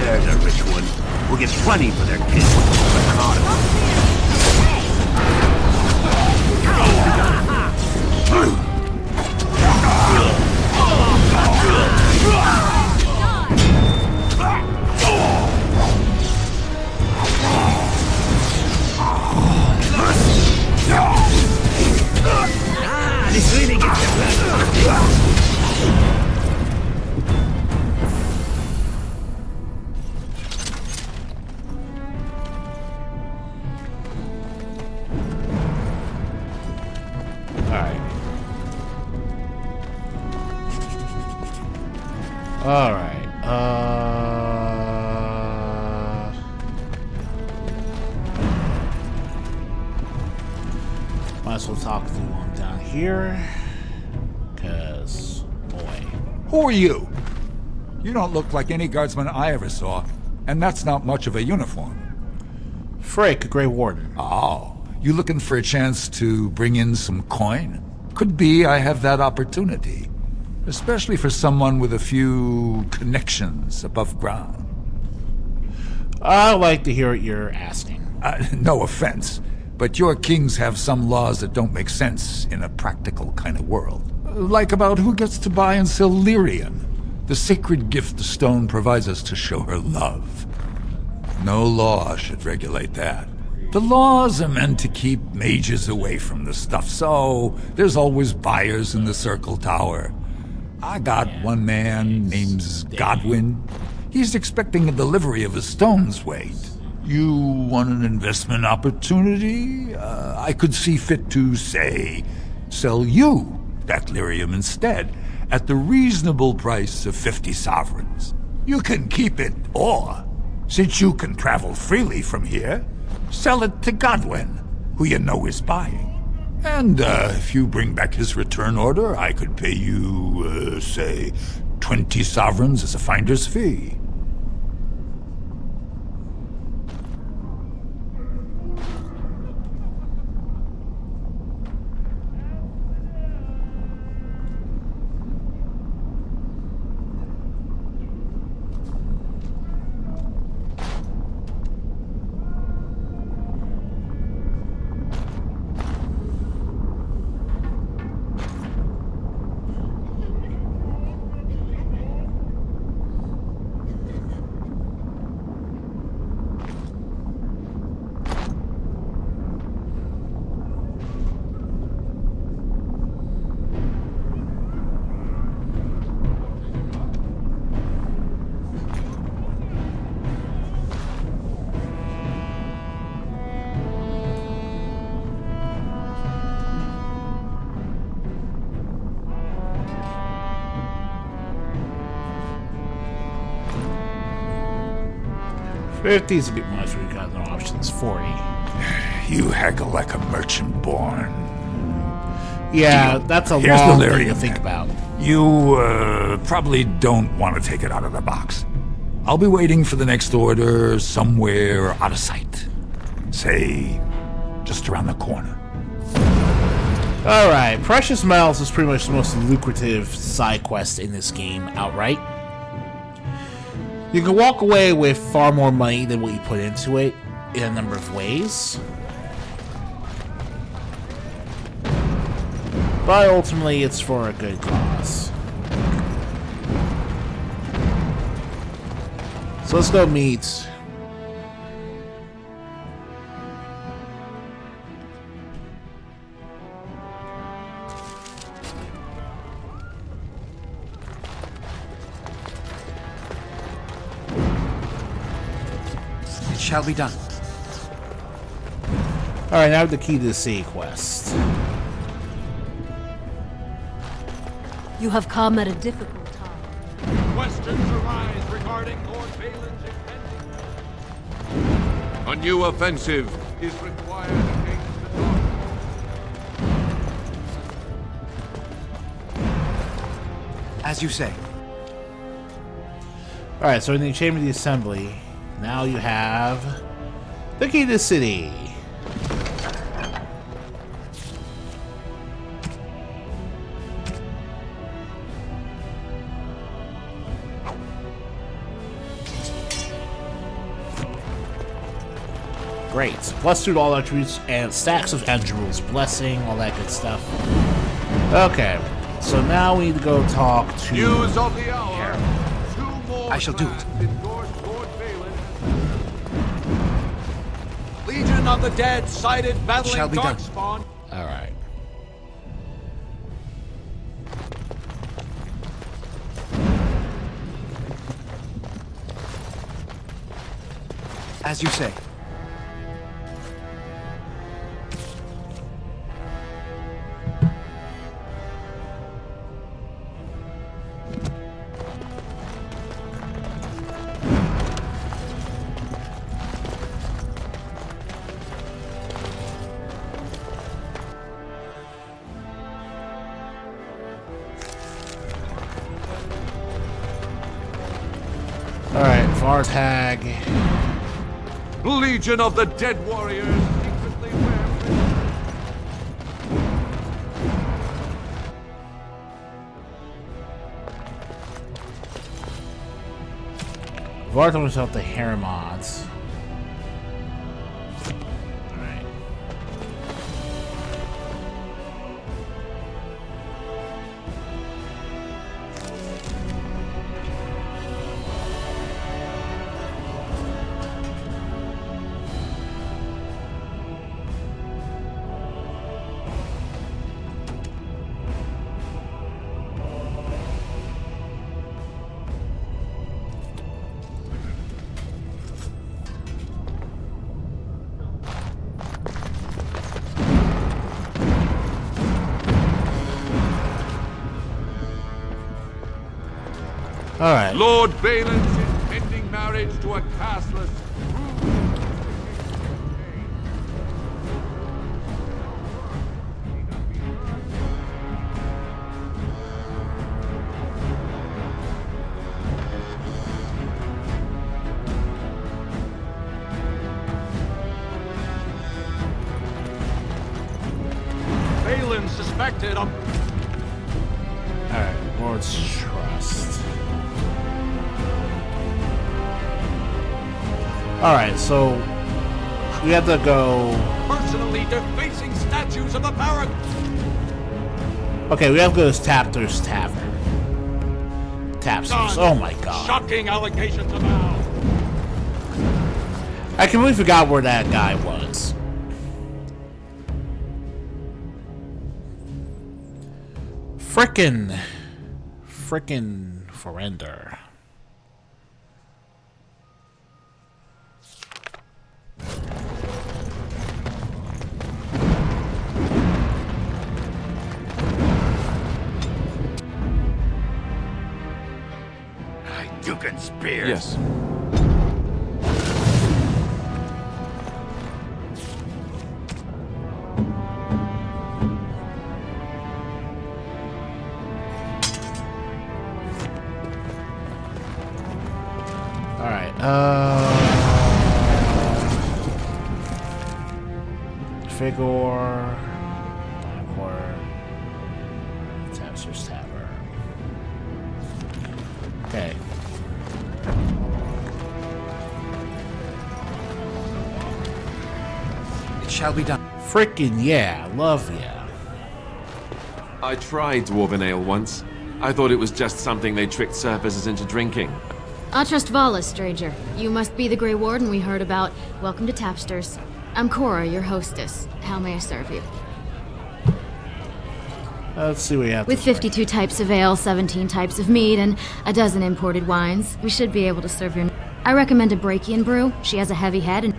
There's a rich one. We'll get plenty for their kids. The Carta. This really gets the Alright, might as well talk to him down here, cause, boy. Who are you? You don't look like any guardsman I ever saw, and that's not much of a uniform. Frick, a Grey Warden. Oh, you looking for a chance to bring in some coin? Could be I have that opportunity. Especially for someone with a few connections above ground. I like to hear what you're asking. No offense, but your kings have some laws that don't make sense in a practical kind of world. Like about who gets to buy and sell lyrium, the sacred gift the stone provides us to show her love. No law should regulate that. The laws are meant to keep mages away from the stuff, so there's always buyers in the Circle Tower. I got one man named Godwin. He's expecting a delivery of a stone's weight. You want an investment opportunity? I could see fit to, say, sell you that lyrium instead, at the reasonable price of 50 sovereigns. You can keep it, or, since you can travel freely from here, sell it to Godwin, who you know is buying. And if you bring back his return order, I could pay you, say, 20 sovereigns as a finder's fee. $50's a bit much, we got no options. 40. You haggle like a merchant born. Yeah, that's a Here's long the thing to lyrium, think then. about. You probably don't want to take it out of the box. I'll be waiting for the next order somewhere out of sight. Say, just around the corner. Alright, Precious Metals is pretty much the most lucrative side quest in this game outright. You can walk away with far more money than what you put into it in a number of ways. But ultimately, it's for a good cause. So let's go meet... It shall be done. Alright, now the key to the city quest. You have come at a difficult time. Questions arise regarding Lord Balin's impending. A new offensive is required against the Dark. As you say. Alright, so in the Chamber of the Assembly, now you have the key to the city. Great. Plus 2 to all attributes and stacks of Andrew's blessing, all that good stuff. Okay, so now we need to go talk to... News of the hour. 2 more I shall do it. clans endorsed Lord Balin. Legion of the Dead sighted battling Shall be done. Darkspawn. Alright. As you say. Alright, Vartag. Legion of the Dead Warriors secretly wearing. Vartag was out the Hermods. Alright. Alright. Lord Balin's impending marriage to a castless. Balin suspected of... Alright, Lord's Trust. Alright, so we have to go. personally defacing statues of the Paragon. Okay, we have to go to Tapster's Tavern. Tapster's. Oh my god. Shocking allegations about. I completely forgot where that guy was. Frickin' Forender. Duke and Spears. Yes. Alright, Figor, Backward, Tapster's Tavern. Okay. It shall be done. Frickin' yeah, love ya. I tried Dwarven Ale once. I thought it was just something they tricked surfacers into drinking. Atrast Vala, stranger. You must be the Grey Warden we heard about. Welcome to Tapster's. I'm Cora, your hostess. How may I serve you? Let's see what we have. With 52 types of ale, 17 types of mead, and a dozen imported wines, we should be able to serve your... I recommend a Brachian brew. She has a heavy head, and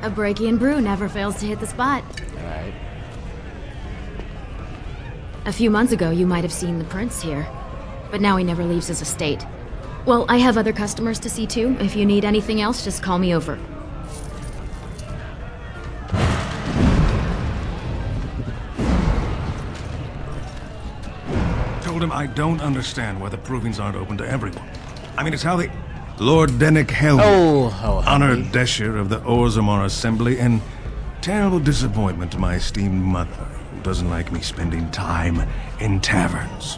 a Brachian brew never fails to hit the spot. Alright. A few months ago, you might have seen the prince here, but now he never leaves his estate. Well, I have other customers to see too. If you need anything else, just call me over. Told him I don't understand why the provings aren't open to everyone. I mean, it's how they... Lord Dennick Helm, honored Desher of the Orzammar Assembly, and terrible disappointment to my esteemed mother, who doesn't like me spending time in taverns.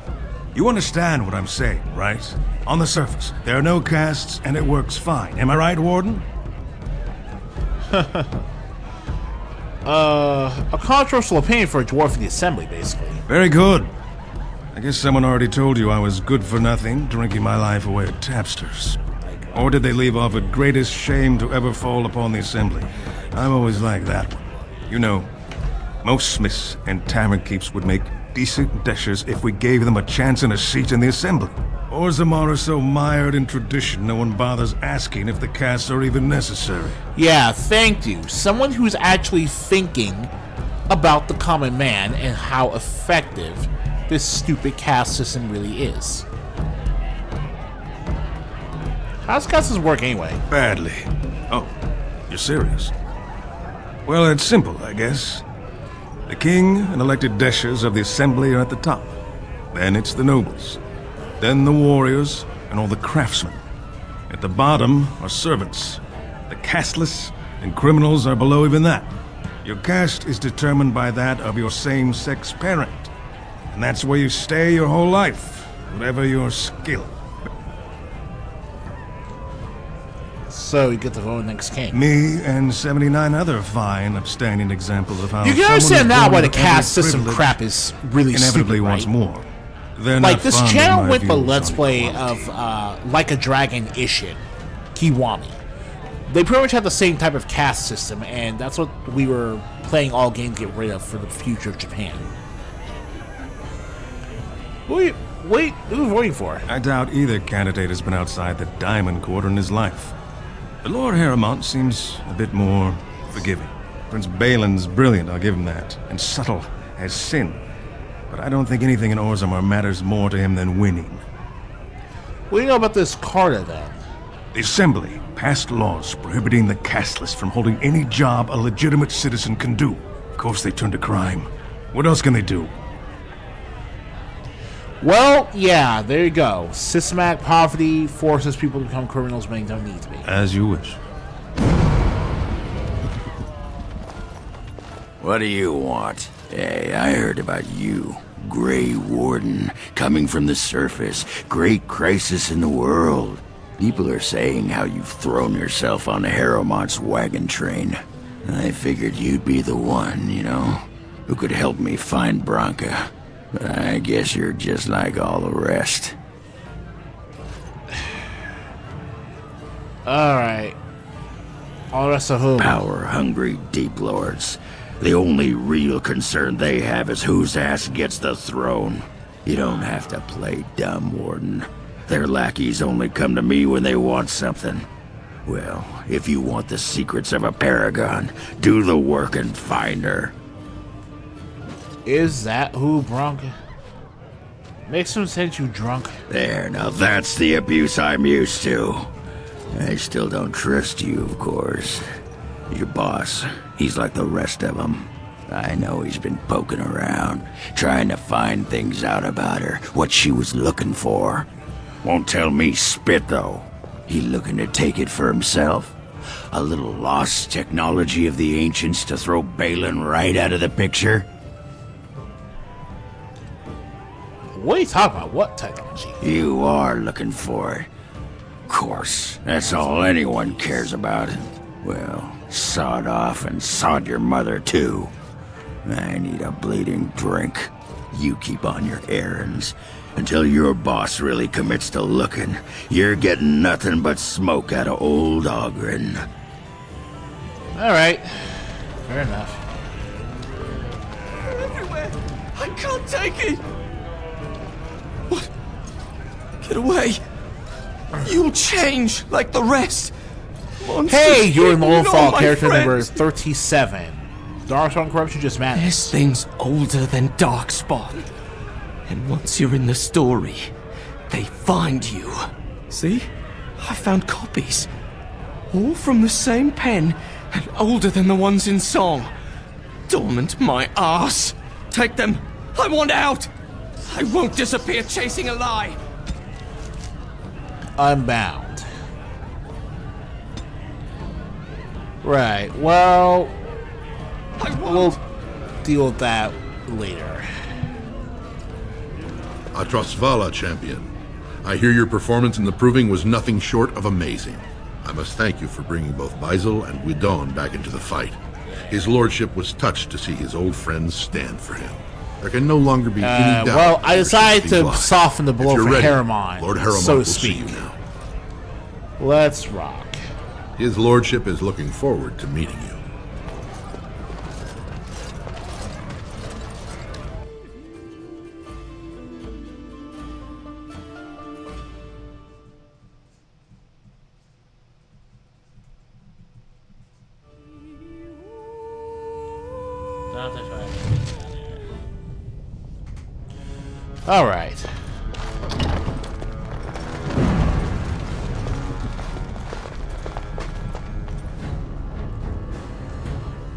You understand what I'm saying, right? On the surface, there are no castes, and it works fine. Am I right, Warden? A controversial opinion for a dwarf in the assembly, basically. Very good. I guess someone already told you I was good for nothing, drinking my life away at tapsters. Or did they leave off with greatest shame to ever fall upon the assembly? I'm always like that one. You know, most smiths and tavern keeps would make decent dishers if we gave them a chance and a seat in the assembly. Orzammar are so mired in tradition, no one bothers asking if the casts are even necessary. Yeah, thank you. Someone who's actually thinking about the common man and how effective this stupid caste system really is. How does caste system work anyway? Badly. Oh, you're serious? Well, it's simple, I guess. The king and elected deshers of the assembly are at the top. Then it's the nobles. Then the warriors and all the craftsmen. At the bottom are servants. The casteless and criminals are below even that. Your caste is determined by that of your same-sex parent. And that's where you stay your whole life, whatever your skill. So you get to vote next king. Me and 79 other fine, upstanding examples of how You can someone understand who's now born why the with caste every system privilege crap is really inevitably stupid, right? wants more. They're Like, not this fond of channel my went the views Let's on Play quality. of Like a Dragon Ishin, Kiwami. They pretty much have the same type of caste system, and that's what we were playing all games to get rid of for the future of Japan. Wait, who are you voting for? I doubt either candidate has been outside the Diamond Quarter in his life. The Lord Harrimont seems a bit more forgiving. Prince Balin's brilliant, I'll give him that, and subtle as sin. But I don't think anything in Orzammar matters more to him than winning. What do you know about this Carta, then? The Assembly passed laws prohibiting the casteless from holding any job a legitimate citizen can do. Of course they turn to crime. What else can they do? Well, yeah, there you go. Systematic poverty forces people to become criminals when they don't need to be. As you wish. What do you want? Hey, I heard about you. Grey Warden, coming from the surface. Great crisis in the world. People are saying how you've thrown yourself on Harrowmont's wagon train. I figured you'd be the one, you know, who could help me find Branka. But I guess you're just like all the rest. Alright. All the rest of who? Power-hungry deep lords. The only real concern they have is whose ass gets the throne. You don't have to play dumb, Warden. Their lackeys only come to me when they want something. Well, if you want the secrets of a Paragon, do the work and find her. Is that who, Branka? Makes some sense, you drunk. There, now that's the abuse I'm used to. I still don't trust you, of course. Your boss, he's like the rest of them. I know he's been poking around, trying to find things out about her, what she was looking for. Won't tell me spit, though. He looking to take it for himself? A little lost technology of the ancients to throw Balin right out of the picture? What are you talking about? What technology? You are looking for it. Of course, that's all anyone cares about. Well, sawed off and sawed your mother, too. I need a bleeding drink. You keep on your errands. Until your boss really commits to looking, you're getting nothing but smoke out of old Ogren. Alright. Fair enough. Everywhere! I can't take it! What? Get away! You'll change like the rest! Monsters Hey, you're in taking Lowfall, all my character number friends. 37. Darkspawn Corruption just matters. This thing's older than Darkspawn. And once you're in the story, they find you. See? I found copies. All from the same pen, and older than the ones in song. Dormant my ass. Take them. I want out. I won't disappear chasing a lie. Unbound. Right, well, we'll deal with that later. Atrasvala, champion. I hear your performance in the Proving was nothing short of amazing. I must thank you for bringing both Baisel and Guidon back into the fight. His lordship was touched to see his old friends stand for him. There can no longer be any doubt. Well, I decided to soften the blow for Harriman, Lord Harriman so will to see speak. you now. Let's rock. His lordship is looking forward to meeting you. All right.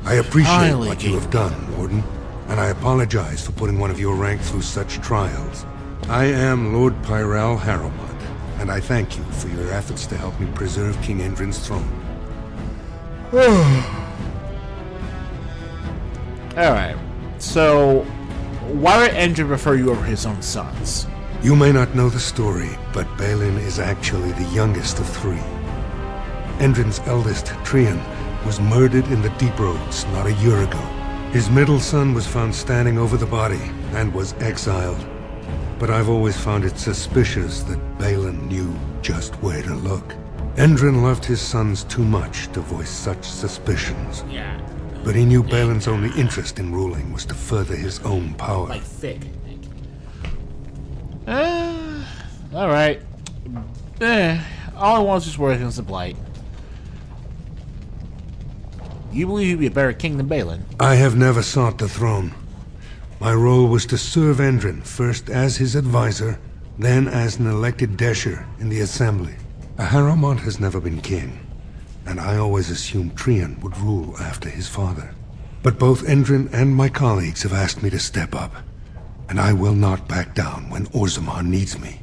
I appreciate what you have done, Warden, and I apologize for putting one of your rank through such trials. I am Lord Pyral Harrowmont, and I thank you for your efforts to help me preserve King Endrin's throne. Alright, so why would Endrin prefer you over his own sons? You may not know the story, but Balin is actually the youngest of three. Endrin's eldest, Trian, was murdered in the Deep Roads not a year ago. His middle son was found standing over the body and was exiled. But I've always found it suspicious that Balin knew just where to look. Endrin loved his sons too much to voice such suspicions. Yeah. But he knew Balin's only interest in ruling was to further his own power. Like thick, I think. Alright. All I want is just work against the Blight. You believe you'd be a better king than Balin? I have never sought the throne. My role was to serve Endrin, first as his advisor, then as an elected Desher in the Assembly. A Harrowmont has never been king, and I always assumed Trian would rule after his father. But both Endrin and my colleagues have asked me to step up, and I will not back down when Orzammar needs me.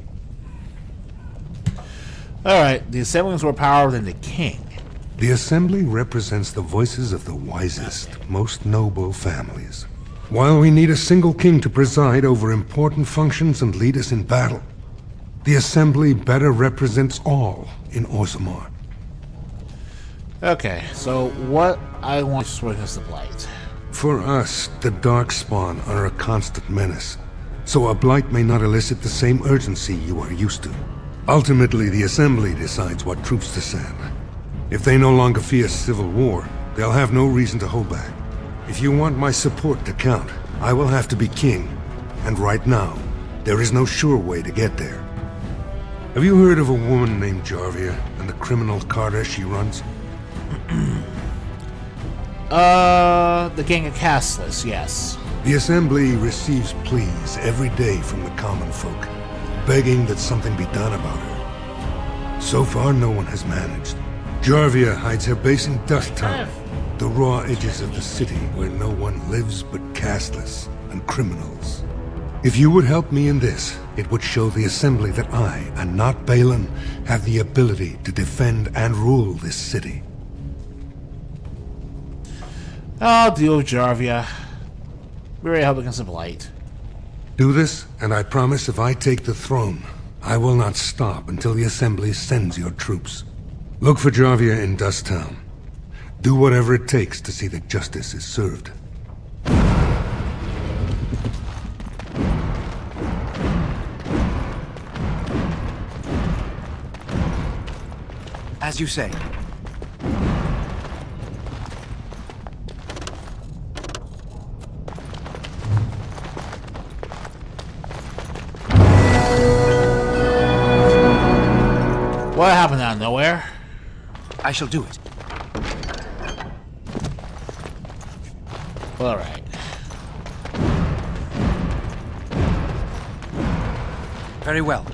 Alright, the Assembly has more power than the king. The Assembly represents the voices of the wisest, most noble families. While we need a single king to preside over important functions and lead us in battle, the Assembly better represents all in Orzammar. Okay, so what I want to work against the Blight. For us, the Darkspawn are a constant menace, so a Blight may not elicit the same urgency you are used to. Ultimately, the Assembly decides what troops to send. If they no longer fear civil war, they'll have no reason to hold back. If you want my support to count, I will have to be king. And right now, there is no sure way to get there. Have you heard of a woman named Jarvia and the criminal Carta she runs? The Gang of Castless, yes. The Assembly receives pleas every day from the common folk, begging that something be done about her. So far, no one has managed. Jarvia hides her base in Dust Town, the raw edges of the city where no one lives but castless and criminals. If you would help me in this, it would show the Assembly that I, and not Balin, have the ability to defend and rule this city. I'll deal with Jarvia. We're ready to help against the Blight. Do this, and I promise if I take the throne, I will not stop until the Assembly sends your troops. Look for Jarvia in Dust Town. Do whatever it takes to see that justice is served. As you say. What happened out of nowhere? I shall do it. All right. Very well.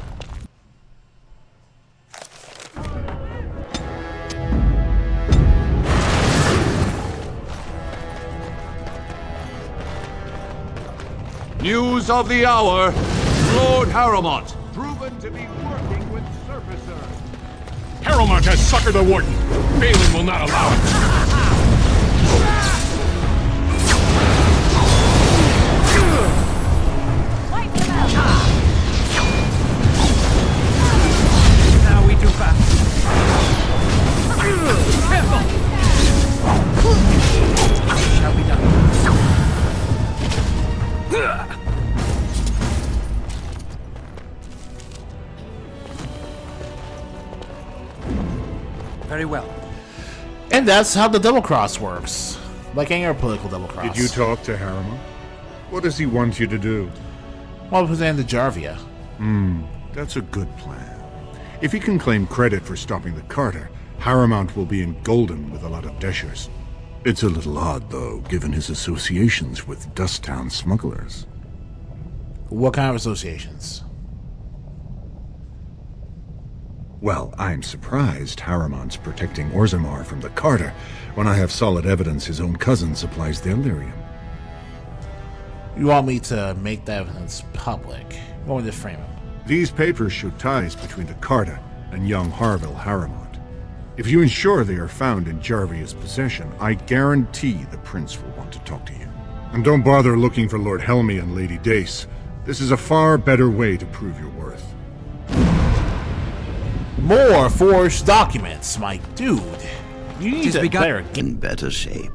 News of the hour. Lord Harrowmont, proven to be working with surfacers. Harrowmont has suckered the Warden. Balin will not allow it. Now we do battle. Very well. And that's how the double cross works. Like any other political double cross. Did you talk to Harriman? What does he want you to do? Well, present to Jarvia. That's a good plan. If he can claim credit for stopping the Carta, Harrimount will be in Golden with a lot of Deshers. It's a little odd, though, given his associations with Dusttown smugglers. What kind of associations? Well, I'm surprised Harrimount's protecting Orzammar from the Carta when I have solid evidence his own cousin supplies the Illyrium. You want me to make that evidence public? You want me to frame him? These papers show ties between the Carta and young Harville Harrimount. If you ensure they are found in Jarvia's possession, I guarantee the Prince will want to talk to you. And don't bother looking for Lord Helmy and Lady Dace. This is a far better way to prove your worth. More forged documents, my dude. You need to better in better shape.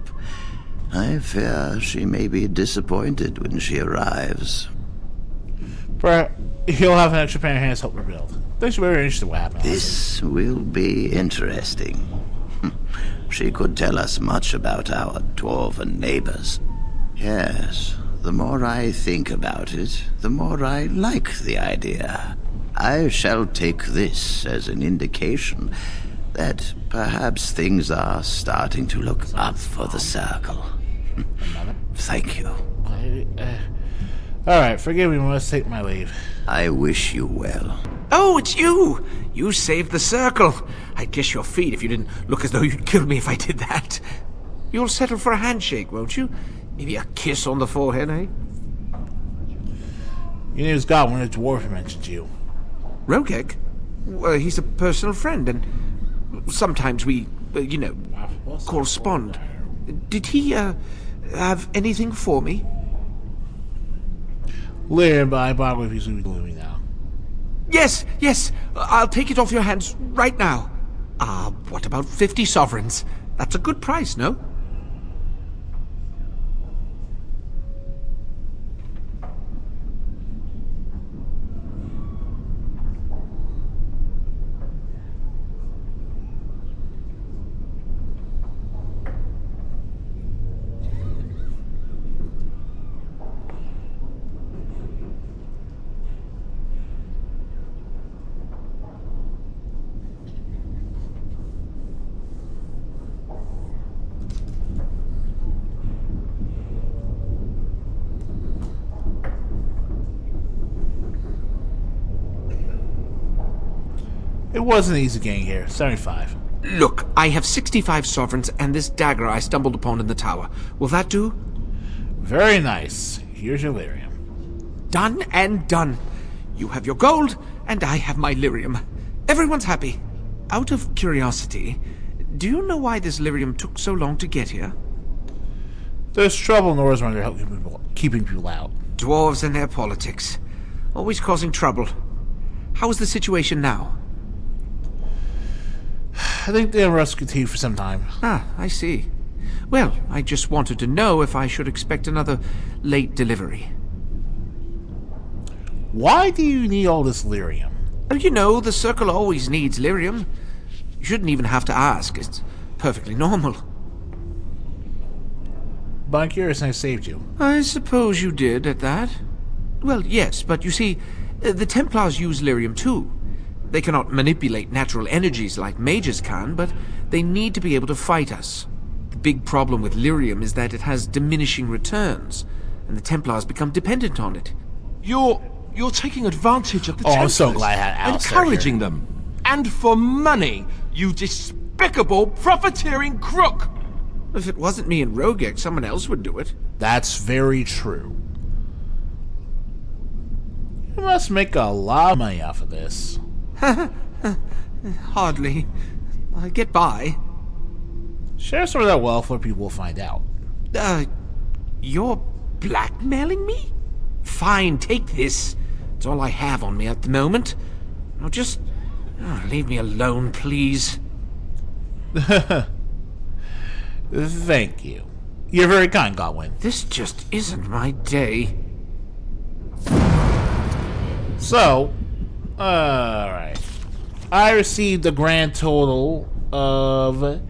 I fear she may be disappointed when she arrives. He'll have an extra pair of hands to help rebuild. This is very interesting what happened. This will be interesting. She could tell us much about our dwarven neighbors. Yes, the more I think about it, the more I like the idea. I shall take this as an indication that perhaps things are starting to look up for the Circle. Thank you. Alright, forgive me, I must take my leave. I wish you well. Oh, it's you! You saved the Circle. I'd kiss your feet if you didn't look as though you'd kill me if I did that. You'll settle for a handshake, won't you? Maybe a kiss on the forehead, eh? Your name's God when a dwarf mentioned you. Rogek? He's a personal friend, and sometimes we, correspond. Did he, have anything for me? Lyrium, but I bought with you gloomy now. Yes, I'll take it off your hands right now. What about 50 sovereigns? That's a good price, no? It wasn't easy getting here. 75. Look, I have 65 sovereigns and this dagger I stumbled upon in the tower. Will that do? Very nice. Here's your lyrium. Done and done. You have your gold, and I have my lyrium. Everyone's happy. Out of curiosity, do you know why this lyrium took so long to get here? There's trouble in Orzammar to help keeping people out. Dwarves and their politics. Always causing trouble. How is the situation now? I think the unrest will continue for some time. Ah, I see. Well, I just wanted to know if I should expect another late delivery. Why do you need all this lyrium? Oh, you know, the Circle always needs lyrium. You shouldn't even have to ask. It's perfectly normal. But I'm curious and I saved you. I suppose you did at that. Well, yes, but you see, the Templars use lyrium too. They cannot manipulate natural energies like mages can, but they need to be able to fight us. The big problem with lyrium is that it has diminishing returns, and the Templars become dependent on it. You're taking advantage of the Templars. I'm so glad I had Alistair encouraging here. them. And for money, you despicable, profiteering crook! If it wasn't me and Rogek, someone else would do it. That's very true. You must make a lot of money off of this. Hardly. I get by. Share some of that wealth where people will find out. You're blackmailing me? Fine, take this. It's all I have on me at the moment. Now just leave me alone, please. Thank you. You're very kind, Godwin. This just isn't my day. So, alright. I received a grand total of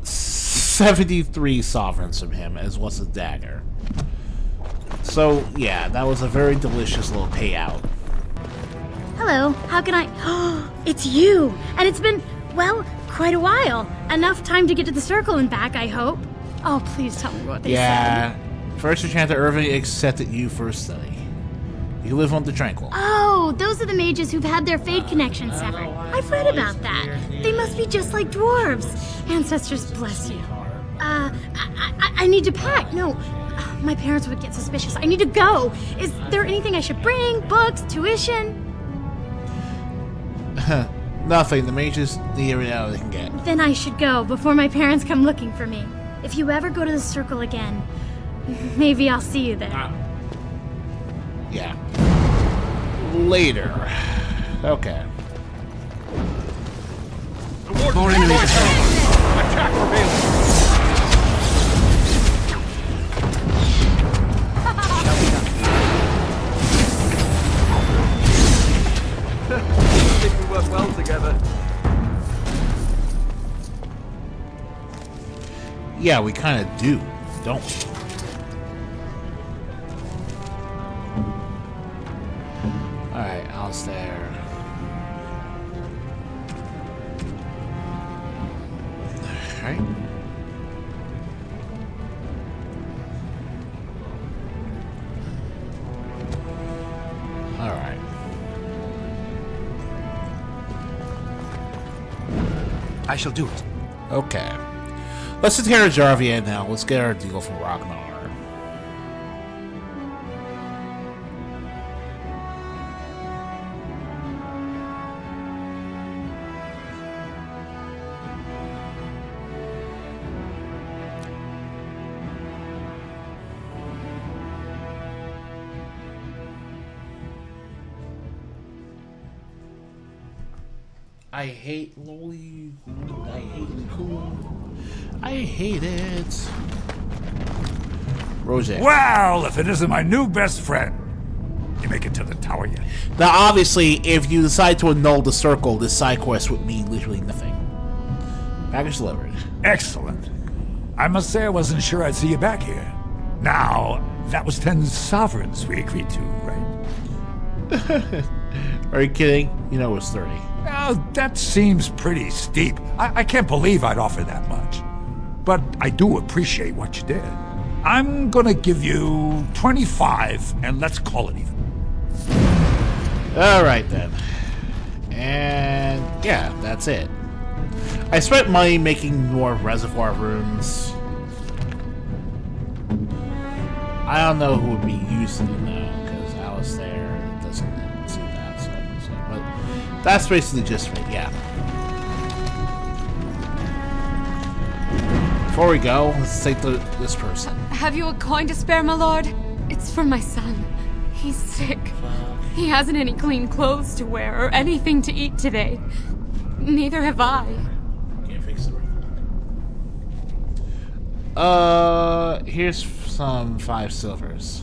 73 sovereigns from him, as well as a dagger. So, yeah, that was a very delicious little payout. Hello, how can I... It's you! And it's been, well, quite a while. Enough time to get to the circle and back, I hope. Oh, please tell me what they said. First Enchanter Irving accepted you for a study. You live on the Tranquil. Oh, those are the mages who've had their fade connection severed. I've read about that. They must be just like dwarves. Ancestors bless you. I need to pack. No, my parents would get suspicious. I need to go. Is there anything I should bring? Books? Tuition? Nothing. The mages need every hour they can get. Then I should go before my parents come looking for me. If you ever go to the circle again, maybe I'll see you there. Yeah. Later. Okay. More enemies. Attack prevails. I think we work well together. Yeah, we kind of do, don't we? Alright, Alistair. Alright. Alright. I shall do it. Okay. Let's just hear Jarvia now. Let's get our deal from Ragnar. I hate Loli. I hate cool. I hate it. Roger. Well, if it isn't my new best friend. You make it to the tower yet? Now, obviously, if you decide to annul the circle, this side quest would mean literally nothing. Package delivered. Excellent. I must say I wasn't sure I'd see you back here. Now, that was 10 sovereigns we agreed to, right? Are you kidding? You know it was 30. Now, that seems pretty steep. I can't believe I'd offer that much. But I do appreciate what you did. I'm gonna give you 25, and let's call it even. Alright then. And yeah, that's it. I spent money making more reservoir rooms. I don't know who would be using them now, because Alistair doesn't see that, so but that's basically just it, yeah. Before we go, let's take this person. Have you a coin to spare, my lord? It's for my son. He's sick. He hasn't any clean clothes to wear or anything to eat today. Neither have I. Can't fix it. Here's some 5 silvers.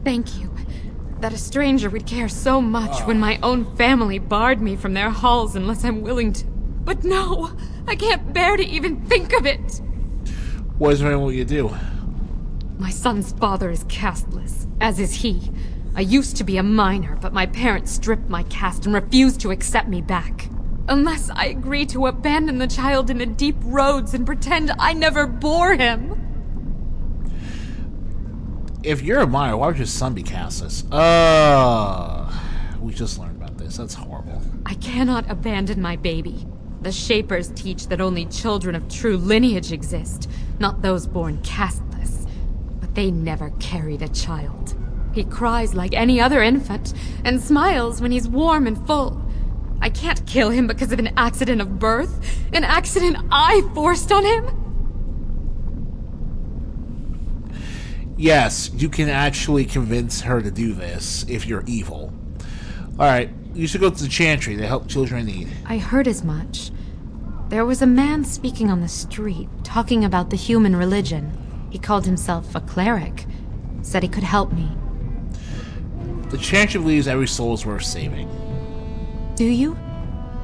Thank you. That a stranger would care so much when my own family barred me from their halls unless I'm willing to. But no, I can't bear to even think of it. What is what you do? My son's father is casteless, as is he. I used to be a minor, but my parents stripped my caste and refused to accept me back. Unless I agree to abandon the child in the deep roads and pretend I never bore him. If you're a minor, why would your son be casteless? We just learned about this. That's horrible. I cannot abandon my baby. The Shapers teach that only children of true lineage exist, not those born casteless. But they never carried a child. He cries like any other infant, and smiles when he's warm and full. I can't kill him because of an accident of birth, an accident I forced on him. Yes, you can actually convince her to do this if you're evil. Alright, you should go to the Chantry to help children in need. I heard as much. There was a man speaking on the street, talking about the human religion. He called himself a cleric. Said he could help me. The Chantry believes every soul is worth saving. Do you?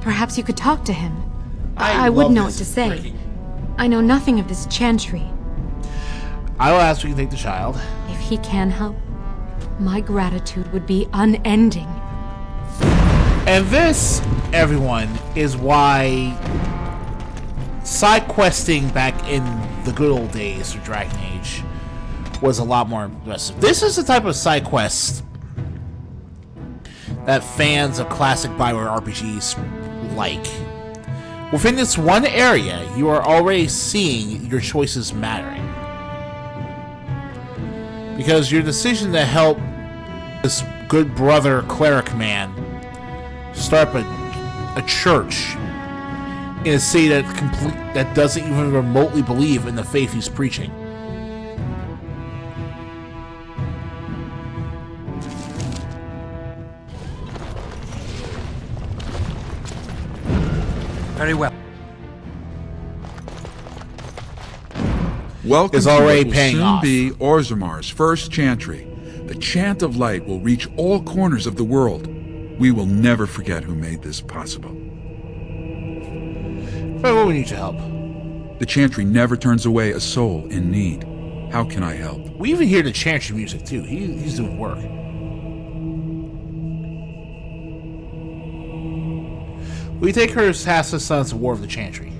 Perhaps you could talk to him. I I would love know what this to say. breaking. I know nothing of this chantry. I will ask if you can take the child. If he can help, my gratitude would be unending. And this, everyone, is why side questing back in the good old days for Dragon Age was a lot more impressive. This is the type of side quest that fans of classic Bioware RPGs like. Within this one area, you are already seeing your choices mattering. Because your decision to help this good brother cleric man start up a church in a city that doesn't even remotely believe in the faith he's preaching. Very well. Welcome Is already to what will paying soon off. be Orzammar's first chantry. The chant of light will reach all corners of the world. We will never forget who made this possible. But we need your help. The chantry never turns away a soul in need. How can I help? We even hear the chantry music too. He's doing work. We take her as Hassa Sons of War of the Chantry.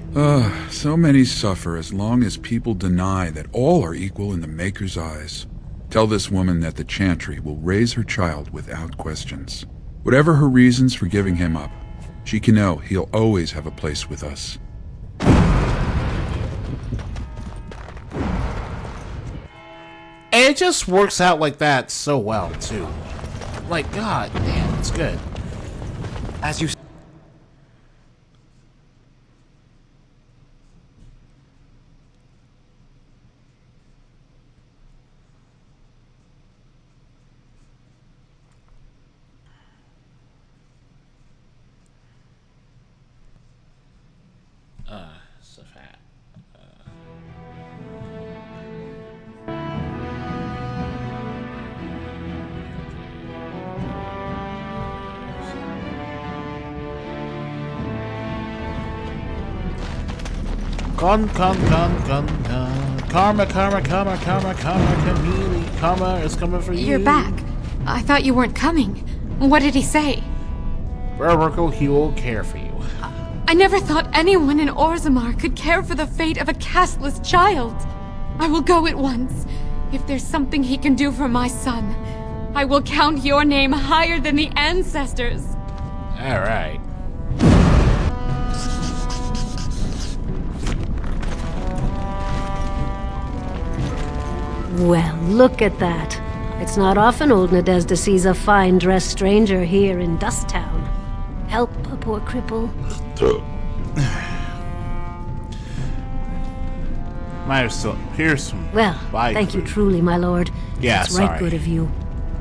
So many suffer as long as people deny that all are equal in the Maker's eyes. Tell this woman that the chantry will raise her child without questions. Whatever her reasons for giving him up, she can know he'll always have a place with us. And it just works out like that so well, too. Like, god damn, it's good. As you Safat. Karma, Camille. Karma is coming for you. You're back. I thought you weren't coming. What did he say? Paragon, he will care for you. I never thought anyone in Orzammar could care for the fate of a castless child. I will go at once. If there's something he can do for my son, I will count your name higher than the ancestors. All right. Well, look at that. It's not often old Nadezda sees a fine-dressed stranger here in Dust Town. Help a poor cripple. Here's some. Well, thank you truly, my lord. Yeah, That's right sorry. good of you.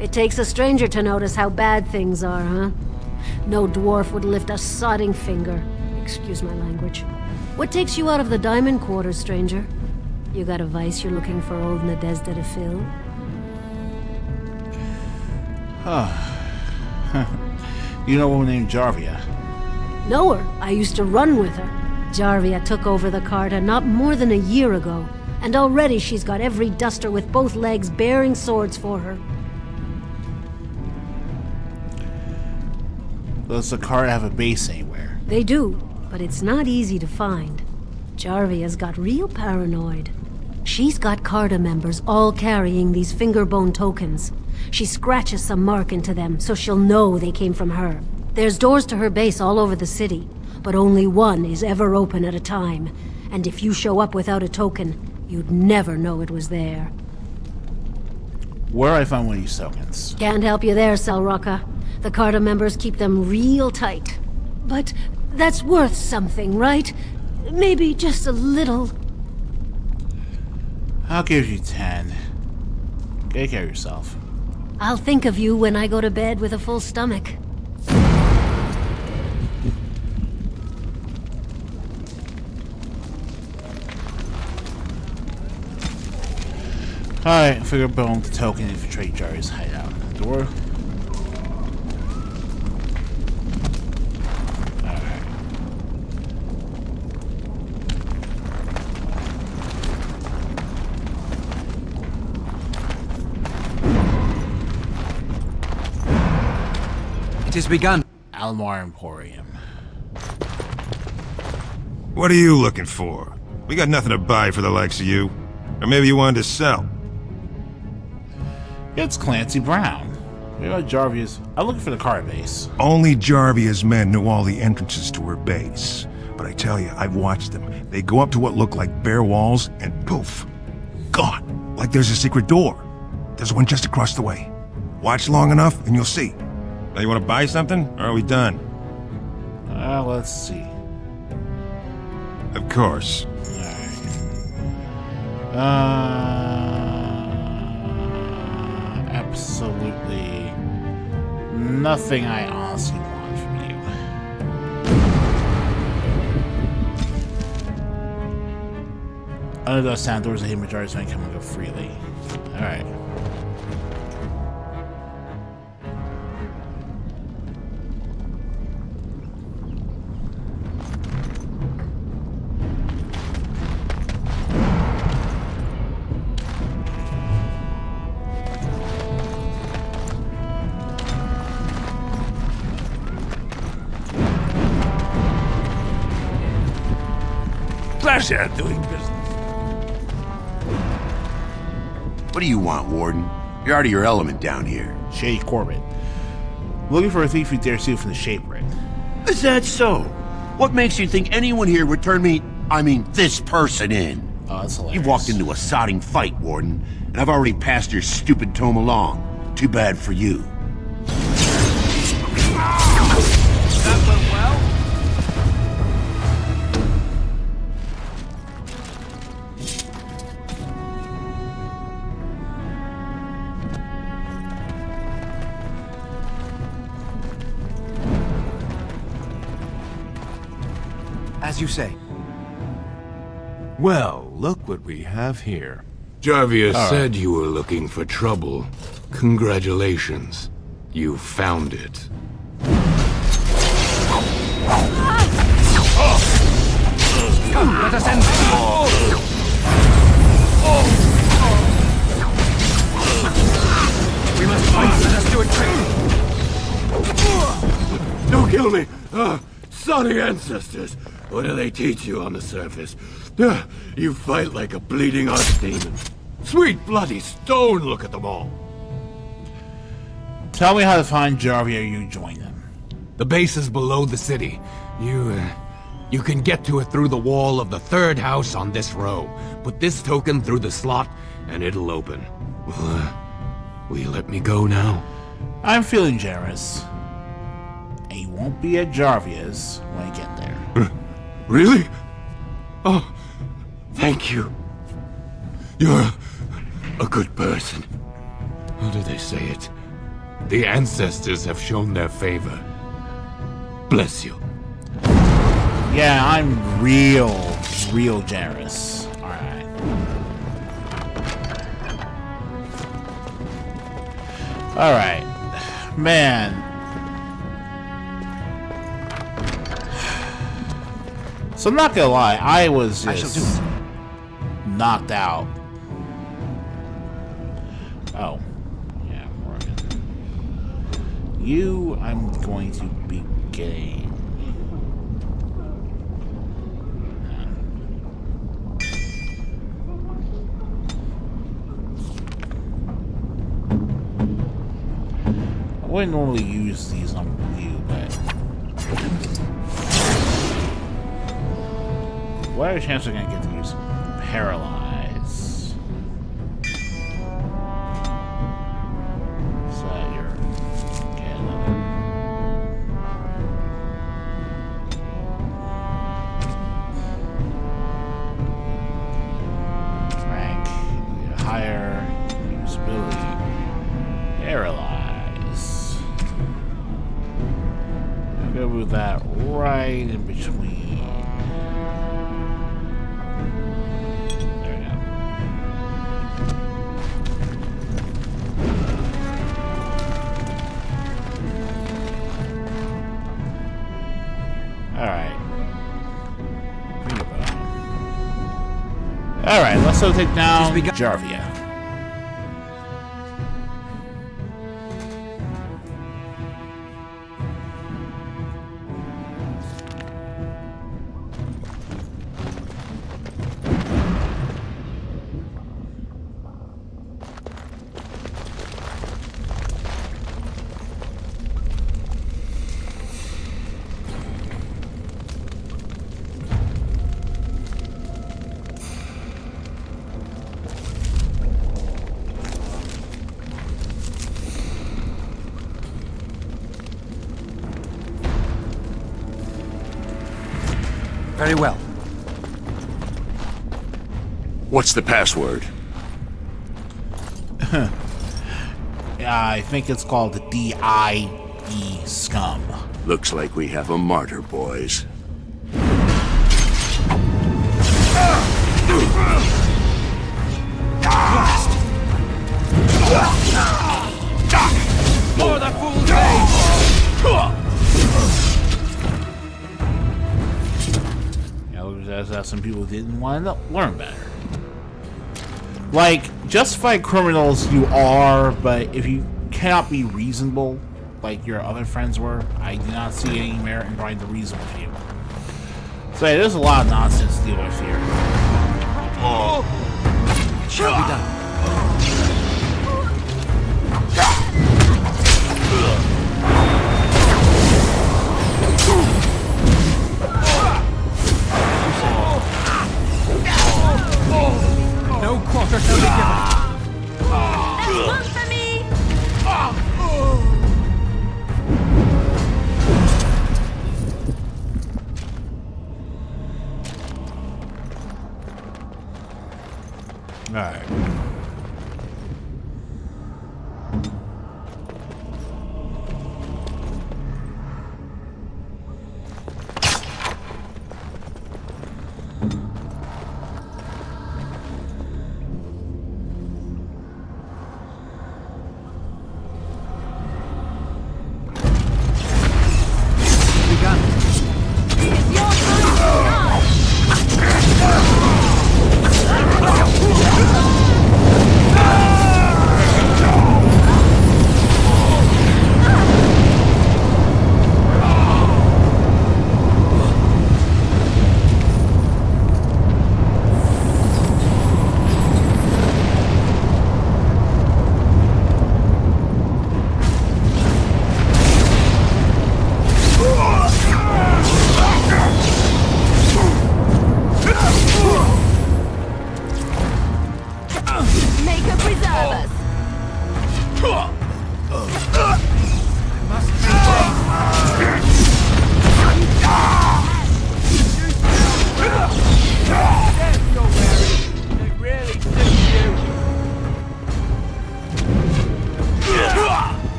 It takes a stranger to notice how bad things are, huh? No dwarf would lift a sodding finger. Excuse my language. What takes you out of the diamond quarters, stranger? You got a vice you're looking for old Nadezda to fill? You know a woman named Jarvia? Know her. I used to run with her. Jarvia took over the Carta not more than a year ago, and already she's got every duster with both legs bearing swords for her. Does the Carta have a base anywhere? They do, but it's not easy to find. Jarvia's got real paranoid. She's got Carta members all carrying these fingerbone tokens. She scratches some mark into them so she'll know they came from her. There's doors to her base all over the city, but only one is ever open at a time. And if you show up without a token, you'd never know it was there. Where do I find one of these tokens? Can't help you there, Selrocka. The Carta members keep them real tight. But that's worth something, right? Maybe just a little. I'll give you 10. Take care of yourself. I'll think of you when I go to bed with a full stomach. Alright, fingerbone token infiltrate Jar's hideout. Door. 'Tis begun. Almar Emporium. What are you looking for? We got nothing to buy for the likes of you. Or maybe you wanted to sell. It's Clancy Brown. Where are Jarvia's? I'm looking for the Carta base. Only Jarvia's men know all the entrances to her base. But I tell you, I've watched them. They go up to what look like bare walls, and poof, gone. Like there's a secret door. There's one just across the way. Watch long enough, and you'll see. Now you want to buy something, or are we done? Let's see. Of course. Absolutely nothing I honestly want from you. Under those sound doors, the hidden majorities may come and go freely. Alright. Pleasure doing business. What do you want, Warden? You're out of your element down here. Shady Corbett. Looking for a thief who dares steal from the Shape Ring. Is that so? What makes you think anyone here would turn me, this person in? Oh, that's hilarious. You've walked into a sodding fight, Warden, and I've already passed your stupid tome along. Too bad for you. That went well? As you say. Well, look what we have here. Jarvia said you were looking for trouble. Congratulations. You found it. Come, let us end this. We must fight. Let us do it quick. Don't kill me! Sorry ancestors. What do they teach you on the surface? You fight like a bleeding archdemon. Sweet bloody stone, look at them all. Tell me how to find Jarvia, you join them. The base is below the city. You can get to it through the wall of the third house on this row. Put this token through the slot, and it'll open. Will you let me go now? I'm feeling generous. And you won't be at Jarvia's when I get there. Really? Oh, thank you. You're a good person. How do they say it? The ancestors have shown their favor. Bless you. Yeah, I'm real generous. Alright. Alright. Man. So I'm not gonna lie, I was just knocked out. Oh. Yeah, working. You, I'm going to be getting. I wouldn't normally use these on you, but what are the chances I'm gonna get to use Paralyze? So that you're get another. Rank, higher usability. Paralyze. I'm gonna move that right in between. There we go. Alright. Alright, let's go take down Jarvia. Very well. What's the password? I think it's called D-I-E Scum. Looks like we have a martyr, boys. More the fool's age! As some people didn't want to learn better. Like, justified criminals you are, but if you cannot be reasonable, like your other friends were, I do not see any merit in trying to reason with you. So yeah, there's a lot of nonsense to deal with here. It shall be done. No quarter shall be given. That's one for me! Alright.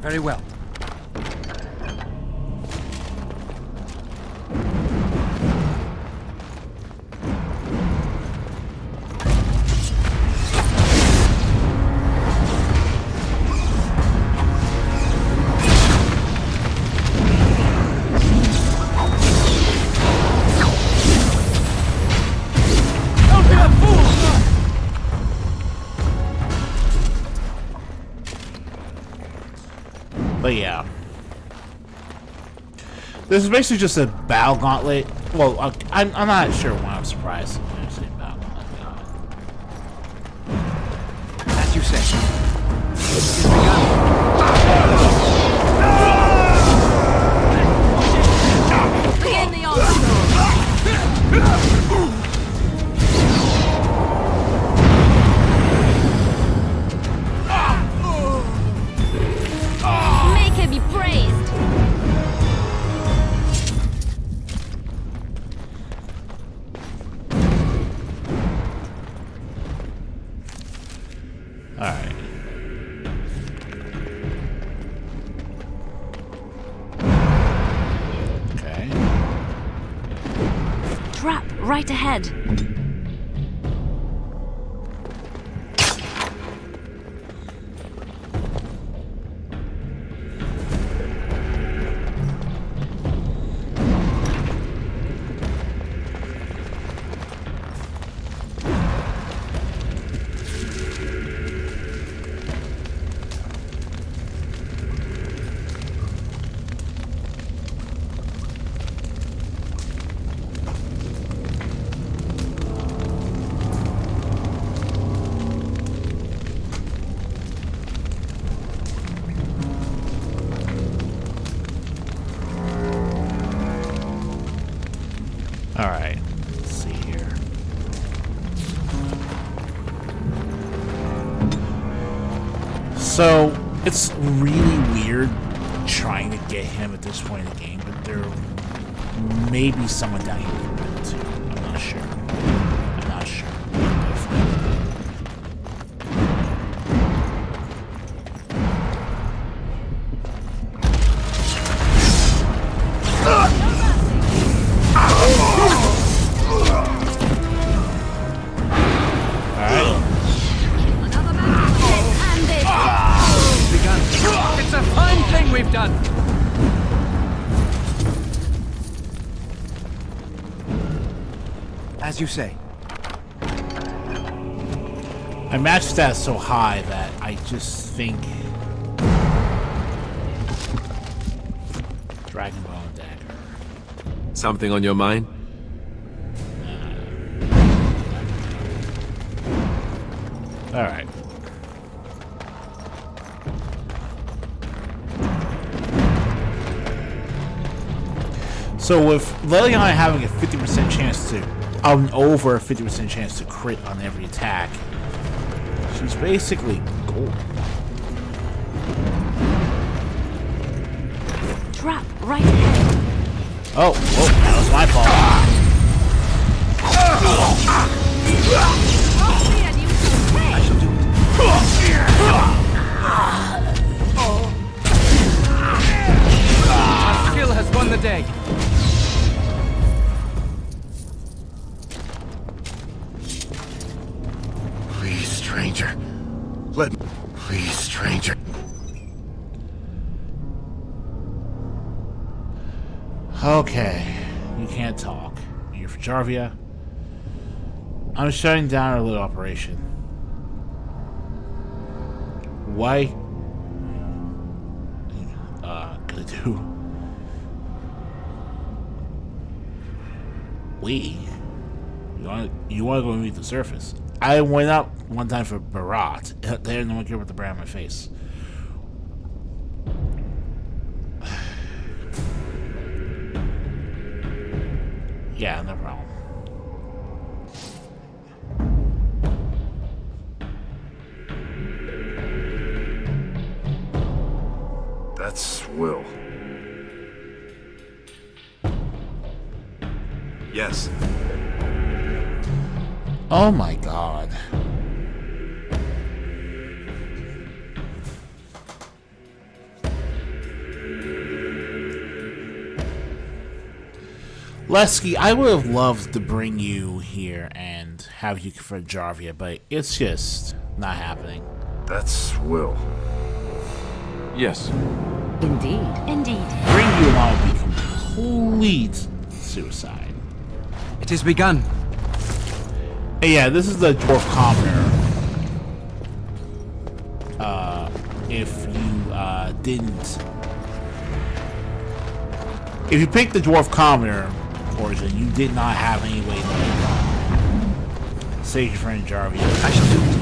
Very well. But yeah. This is basically just a battle gauntlet. Well, I'm not sure why I'm surprised. As you say. Begin the onslaught! Make him be praised! Alright. Okay. Trap right ahead. So, it's really weird trying to get him at this point in the game, but there may be someone down here with him too. I'm not sure. I'm not sure. It's a fine thing we've done! As you say. My match stat is so high that I just think Dragon Ball Dagger. Something on your mind? Alright. So with Leliana having a 50% chance to, over a 50% chance to crit on every attack, she's basically gold. Trap right ahead. Oh, that was my fault. I shall do it. Our skill has won the day. Please, stranger. Let me... Please, stranger. Okay, you can't talk. You're for Jarvia. I'm shutting down our little operation. Why? Gonna do. You want to go meet the surface? I went up one time for Barat. There, no one cared about the brand on my face. Yeah, no problem. That's Will. Yes. Oh my god. Lesky, I would have loved to bring you here and have you confront Jarvia, but it's just not happening. That's Will. Yes. Indeed. Indeed. Bring you along would be complete suicide. It has begun. Hey, yeah, this is the Dwarf Commoner. If you didn't... If you picked the Dwarf Commoner origin, you did not have any way to save your friend Jarvia. I shall do it.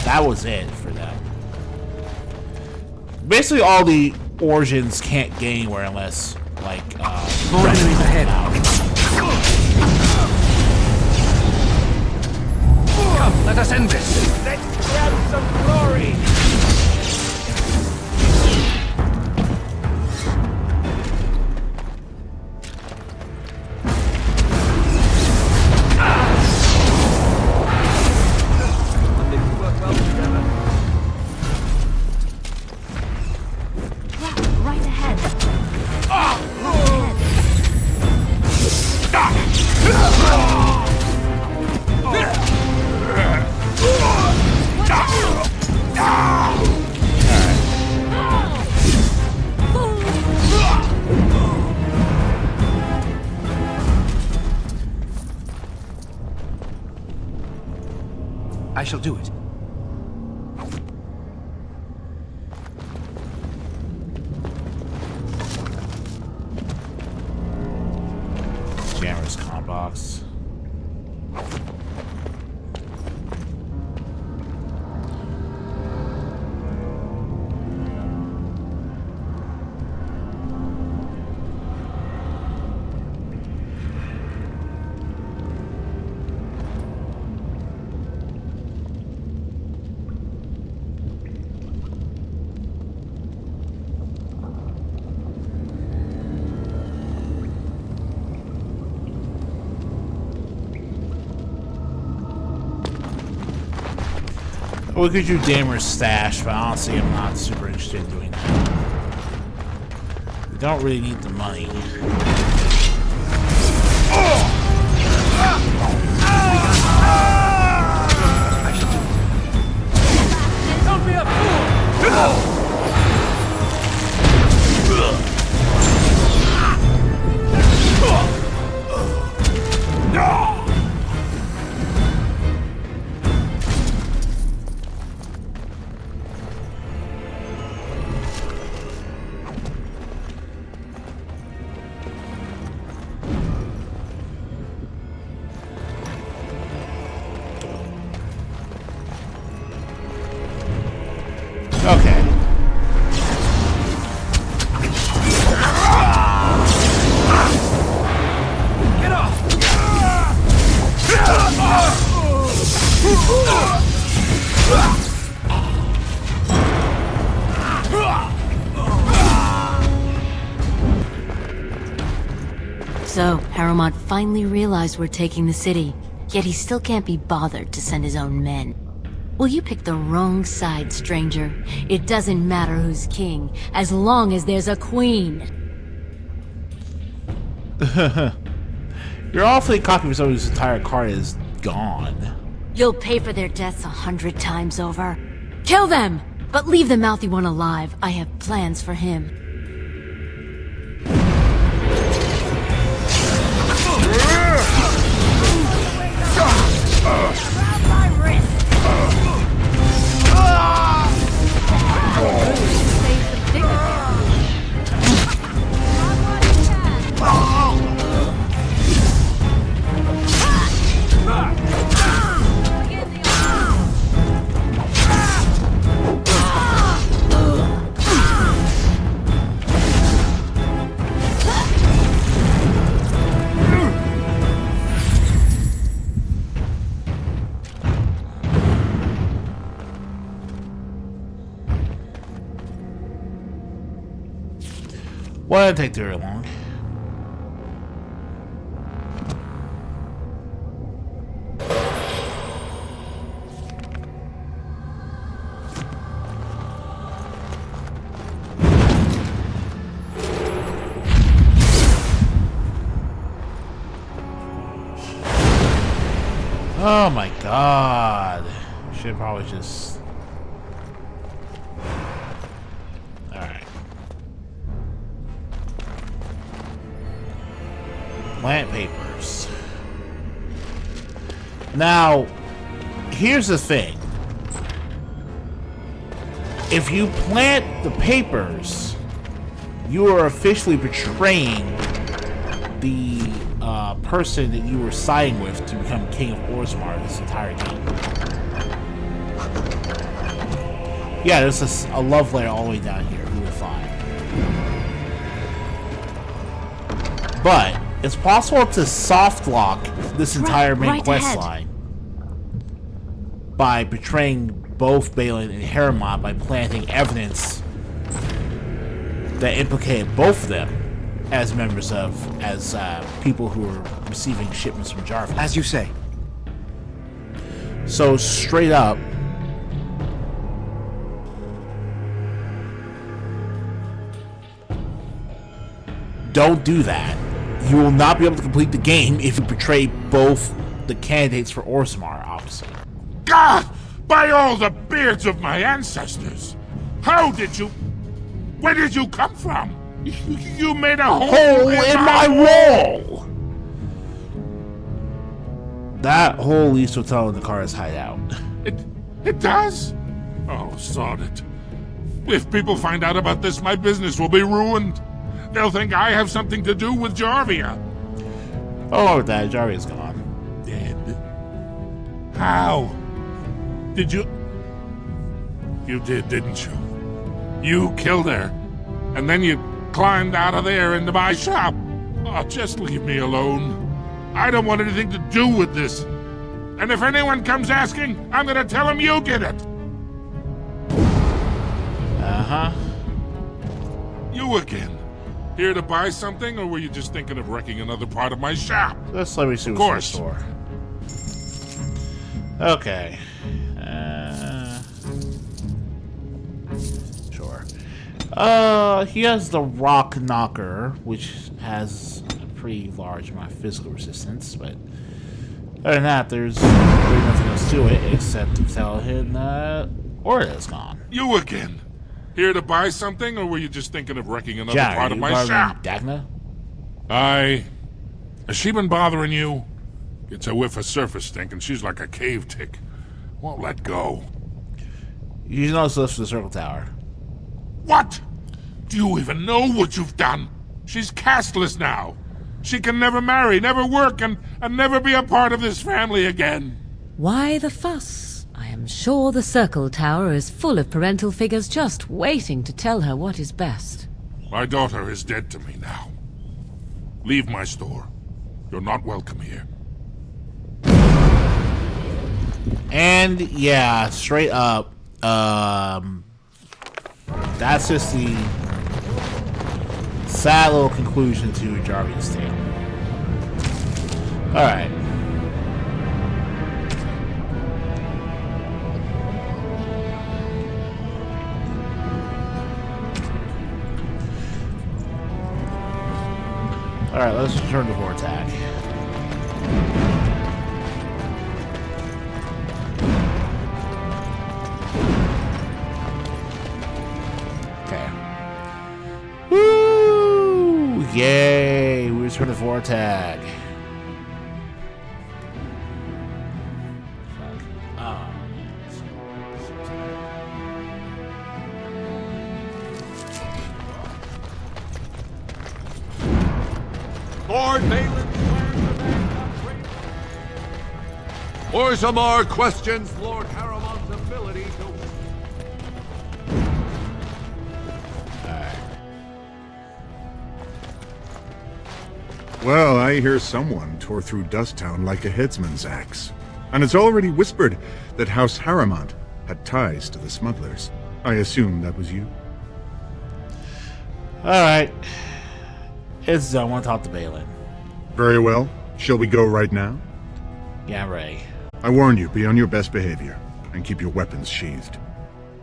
That was it for them. Basically, all the origins can't get anywhere unless, like, more enemies ahead. Come, let us end this. Let's grab some glory. I shall do it. Jammer's comm box. We could do Damer's stash, but honestly, I'm not super interested in doing that. We don't really need the money. Don't be a fool! Okay. Get off! So, Harrowmont finally realized we're taking the city, yet he still can't be bothered to send his own men. Well, you picked the wrong side, stranger. It doesn't matter who's king, as long as there's a queen. You're awfully cocky for someone whose entire card is gone. You'll pay for their deaths 100 times over. Kill them! But leave the mouthy one alive. I have plans for him. Why did it take very long? Oh my god. Should probably just... Alright. Plant papers. Now, here's the thing. If you plant the papers, you are officially betraying the person that you were siding with to become King of Orzammar this entire game. Yeah, there's a love letter all the way down here. Who would find? But it's possible to soft lock this entire main quest line by betraying both Balin and Harrowmont by planting evidence that implicated both of them as members of, people who were receiving shipments from Jarvan. As you say. So straight up, don't do that. You will not be able to complete the game if you betray both the candidates for Orzammar, obviously. God! By all the beards of my ancestors! How did you... Where did you come from? You made a hole in my wall! That hole leads to a tunnel in the Carta's hideout. It does? Oh, sod it. If people find out about this, my business will be ruined. They'll think I have something to do with Jarvia. Oh, that Jarvia's gone. Dead? How? Did you... You did, didn't you? You killed her. And then you climbed out of there into my shop. Oh, just leave me alone. I don't want anything to do with this. And if anyone comes asking, I'm gonna tell them you did it. Uh-huh. You again. Here to buy something, or were you just thinking of wrecking another part of my shop? Let's let me see what's in the store. Okay. He has the Rock Knocker, which has a pretty large amount of physical resistance, but other than that, there's really nothing else to it except to tell him that Orda's gone. You again? Here to buy something, or were you just thinking of wrecking another part of my shop? Dagna? Aye. Has she been bothering you? Gets a whiff of surface stink, and she's like a cave tick. Won't let go. You know this for the Circle Tower. What? Do you even know what you've done? She's castless now. She can never marry, never work, and never be a part of this family again. Why the fuss? I am sure the Circle Tower is full of parental figures just waiting to tell her what is best. My daughter is dead to me now. Leave my store. You're not welcome here. And yeah, straight up, that's just the sad little conclusion to Jarvia's tale. Alright. Alright, let's return to Vortac. Okay. Woo! Yay! We return to Vortac. Lord Balin Orzammar questions Lord Haramon's ability to... Well, I hear someone tore through Dusttown like a headsman's axe. And it's already whispered that House Haramont had ties to the smugglers. I assume that was you. Alright. I want to talk to Balin. Very well. Shall we go right now? Yeah, I'm ready. I warn you, be on your best behavior, and keep your weapons sheathed.